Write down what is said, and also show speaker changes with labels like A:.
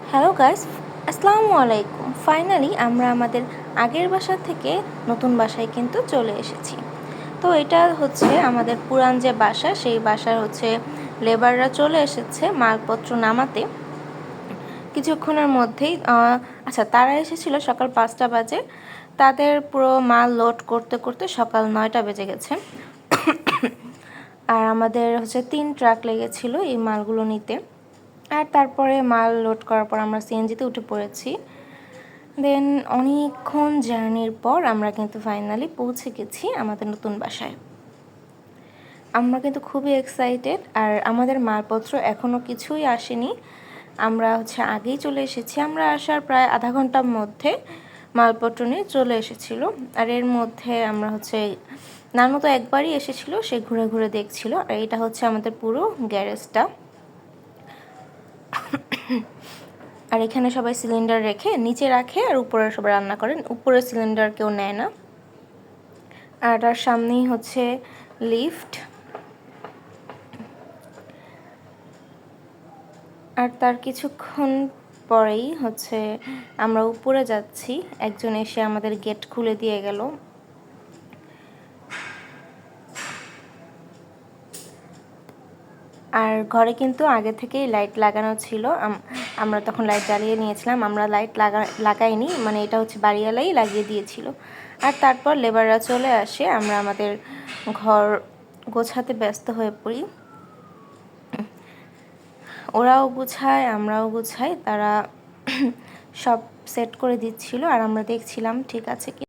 A: Hello guys, আসসালামু আলাইকুম। Finally আমরা আমাদের আগের বাসা থেকে নতুন বাসায় কিন্তু চলে এসেছি। তো এটা হচ্ছে আমাদের পুরান যে বাসা, সেই বাসার হচ্ছে লেবাররা চলে এসেছে মালপত্র নামাতে কিছুক্ষণের মধ্যেই। আচ্ছা, তারা এসেছিল সকাল 5টা বাজে। তাদের পুরো মাল লোড করতে করতে সকাল 9টা বেজে গেছে। আর আমাদের হচ্ছে 3 ট্রাক লেগেছিল এই মালগুলো নিতে। আর তারপরে মাল লোড করার পর আমরা সিএনজিতে উঠে পড়েছি। দেন অনেকক্ষণ জার্নির পর আমরা কিন্তু ফাইনালি পৌঁছে গেছি আমাদের নতুন বাসায়। আমরা কিন্তু খুবই এক্সাইটেড। আর আমাদের মালপত্র এখনও কিছুই আসেনি। আমরা হচ্ছে আগেই চলে এসেছি। আমরা আসার প্রায় আধা ঘন্টার মধ্যে মালপত্র নিয়ে চলে এসেছিল। আর এর মধ্যে আমরা হচ্ছে নানু তো একবারই এসেছিল, সে ঘুরে ঘুরে দেখছিল। আর এটা হচ্ছে আমাদের পুরো গ্যারেজটা। আর এখানে সবাই সিলিন্ডার রেখে নিচে রাখে, আর উপরে সবাই রান্না করেন। উপরে সিলিন্ডার কেউ নেয় না। আর তার সামনেই হচ্ছে লিফট। আর তার কিছুক্ষণ পরেই হচ্ছে আমরা উপরে যাচ্ছি। একজন এসে আমাদের গেট খুলে দিয়ে গেল। আর ঘরে কিন্তু আগে থেকেই লাইট লাগানো ছিল। আমরা তখন লাইট জ্বালিয়ে নিয়েছিলাম। আমরা লাইট লাগাইনি, মানে এটা হচ্ছে বাড়িওয়ালাই লাগিয়ে দিয়েছিল। আর তারপর লেবাররা চলে আসে, আমরা আমাদের ঘর গোছাতে ব্যস্ত হয়ে পড়ি। ওরাও গুছায়, আমরাও গুছাই। তারা সব সেট করে দিচ্ছিল আর আমরা দেখছিলাম ঠিক আছে কি।